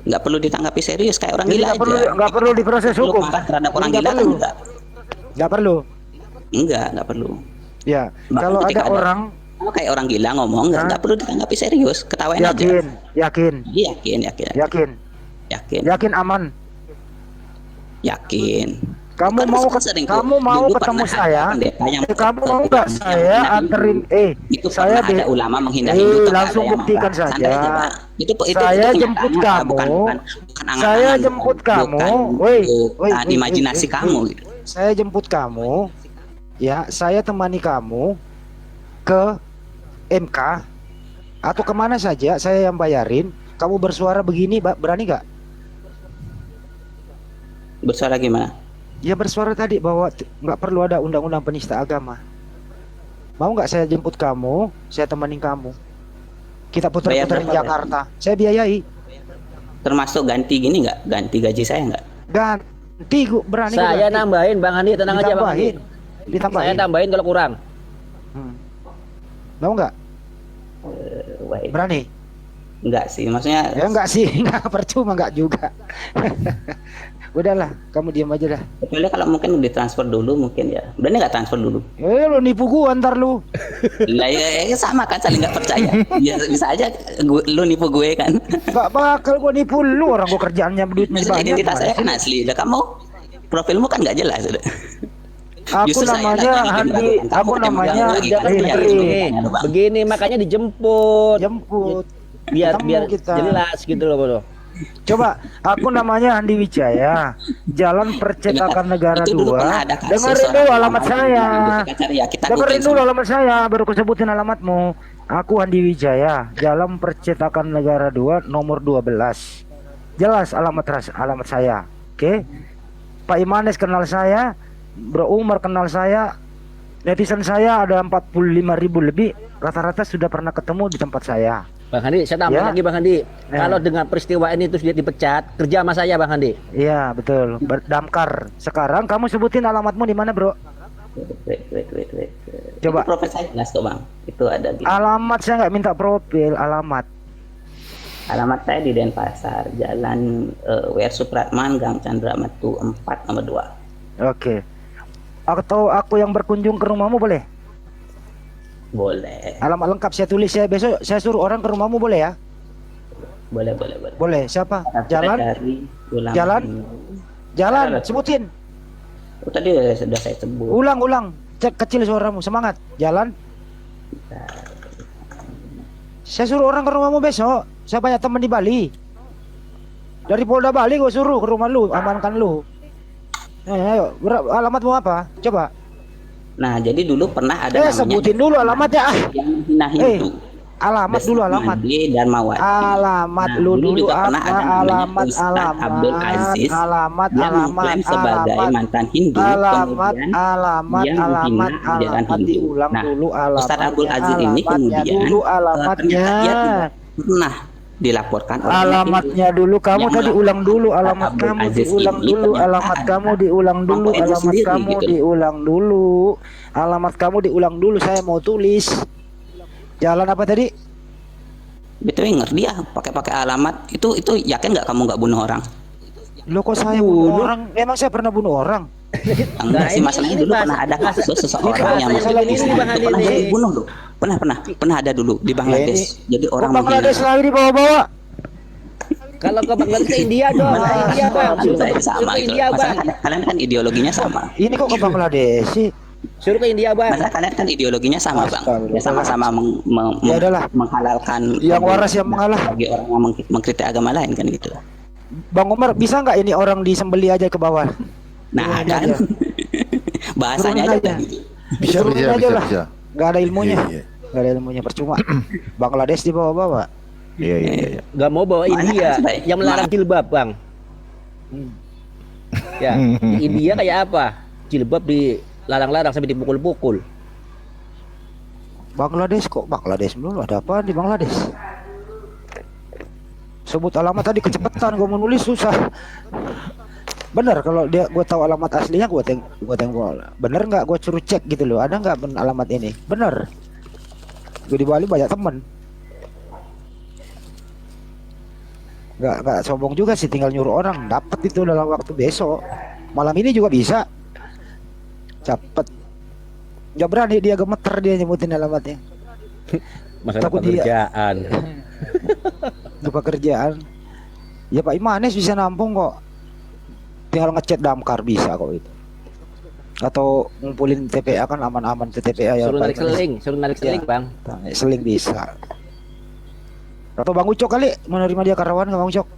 Nggak perlu ditanggapi serius kayak orang Jadi gila aja. nggak perlu diproses Lu hukum. marah terhadap orang Nggak gila kan perlu. enggak? Nggak perlu. Nggak perlu. Ya, Bahkan kalau ketika ada orang kalau kayak orang gila ngomong nggak perlu ditanggapi serius, ketawain aja. yakin, yakin, yakin aman. Yakin. Kamu mau ketemu saya? Kamu mau nggak saya anterin? Itu saya pernah ada ulama menghina Hindu, langsung buktikan saja. Saya jemput kamu. Saya jemput kamu. Woi, imajinasi kamu. Saya jemput kamu. Ya, saya temani kamu ke MK atau kemana saja. Saya yang bayarin. Kamu bersuara begini, berani nggak? Bersuara gimana? Ya bersuara tadi bahwa nggak perlu ada undang-undang penista agama. Mau nggak saya jemput kamu, saya temenin kamu. Kita putar-putarin Jakarta. Saya biayai. Termasuk ganti gini nggak? Ganti gaji saya nggak? Ganti, berani. Saya nambahin, Bang Andi, tenang aja Bang Andi. Ditambahin. Saya tambahin kalau kurang. Mau nggak? Berani? Enggak sih, maksudnya. Ya enggak sih, nggak percuma, nggak juga. Udahlah, kamu diam aja dah. Kecuali kalau mungkin ditransfer dulu mungkin ya. Berani nggak transfer dulu? Lu nipu gua ntar lu. Lah ya sama kan, saling nggak percaya. Ya bisa aja lu nipu gue kan. Gak bakal gua nipu lu, orang gua kerjaannya duitnya banyak. Identitas saya kan asli. Lah kamu profilmu kan nggak jelas udah. Aku namanya Handi, aku namanya Begini makanya dijemput. Jemput. Biar jelas gitu loh, Bro. Coba, aku namanya Handi Wijaya, Jalan Percetakan Negara 2. Dengerin dulu alamat saya. Dengerin dulu alamat saya, baru aku sebutin alamatmu. Aku Handi Wijaya, Jalan Percetakan Negara 2, nomor 12. Jelas alamat saya. Oke. Pak Imanes kenal saya, Bro Umar kenal saya, netizen saya ada 45.000 lebih, rata-rata sudah pernah ketemu di tempat saya. Bang Handi, saya tambah lagi Bang Handi. Kalau dengan peristiwa ini terus dia dipecat, kerja sama saya Bang Handi. Iya betul, berdamkar. Sekarang kamu sebutin alamatmu di mana, Bro? Wait. Coba. Itu profil saya jelas kok Bang. Itu ada gitu. Alamat saya nggak minta profil, alamat. Alamat saya di Denpasar, Jalan WR Supratman, Gang Chandra Metu 4 nomor 2. Oke. Atau aku yang berkunjung ke rumahmu boleh? Boleh. Alamat lengkap saya tulis ya, besok saya suruh orang ke rumahmu boleh ya? Boleh. Boleh. Siapa? Jalan, sebutin. Oh, tadi sudah saya sebut. Ulang. Cek kecil suaramu, semangat. Jalan. Saya suruh orang ke rumahmu besok. Saya banyak teman di Bali. Dari Polda Bali gue suruh ke rumah lu, amankan lu. Ayo, alamatmu apa? Coba. Nah, jadi dulu pernah ada namanya. Sebutin dulu alamatnya. Yang hina Hindu. Alamat dulu, alamat. Dan Mawati. Alamat lu dulu apa? Alamat Abdul Aziz. Alamat sebagai mantan Hindu. Alamat diulang dulu alamat. Ustaz Abdul Aziz ini kemudian dulu alamatnya. Pernah dilaporkan alamatnya dulu, kamu tadi ulang dulu alamat kamu, diulang dulu alamat kamu, diulang dulu alamat kamu, diulang dulu alamat kamu, diulang dulu. Saya mau tulis jalan apa tadi? Betul, ngerti ya, pakai alamat itu yakin nggak kamu nggak bunuh orang? Lo kok saya bunuh orang? Emang saya pernah bunuh orang? Enggak sih, masalahnya dulu pernah ada kasus seseorang yang pernah dibunuh loh. Pernah ada dulu di Bangladesh. Jadi orang Bangladesh lagi dibawa-bawa. Kalau ke Bangladesh ke India dong. India Bang. Sama itu. Kalian kan ideologinya sama. Ini kok ke Bangladesh sih? Suruh ke India Bang. Masalah kalian kan ideologinya sama Bang. Ya sama-sama menghalalkan. Yang waras yang mengalah. Bagi orang yang mengkritik agama lain kan gitu. Bang Umar, bisa nggak ini orang disembeli aja ke bawah? Nah kan. Bahasanya aja gitu. Bisa. Gak ada ilmunya. Gak ada ilmunya, percuma. Bangladesh dibawa-bawa. Iya. Gak mau bawa India yang melarang jilbab Bang. Ya, di India kayak apa? Jilbab dilarang-larang sampai dipukul-pukul. Bangladesh kok Bangladesh dulu, ada apa di Bangladesh? Sebut alamat tadi kecepatan, gue mau nulis susah. Bener kalau dia gue tahu alamat aslinya gue tengok. Bener nggak gue suruh cek gitu loh, ada nggak alamat ini? Bener. Gue di Bali banyak temen. Nggak sombong juga sih, tinggal nyuruh orang dapat itu dalam waktu besok. Malam ini juga bisa. Cepet. Nggak berani dia, gemeter dia nyebutin alamatnya. Masalah Takut pekerjaan. Lupa kerjaan. Ya Pak Imanes bisa nampung kok. Tinggal ngechat damkar bisa kok itu. Atau ngumpulin TPA kan aman-aman TPA ya. Suruh narik seling, Ya. Bang. Seling bisa. Atau Bang Ucok kali menerima dia karyawan nggak Bang Ucok?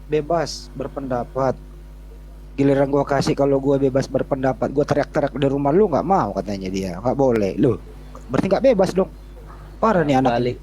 Bebas berpendapat. Giliran gua kasih kalau gua bebas berpendapat, gua teriak-teriak di rumah lu nggak mau katanya dia, nggak boleh. Lu berarti nggak bebas dong. Parah nih anak. Balik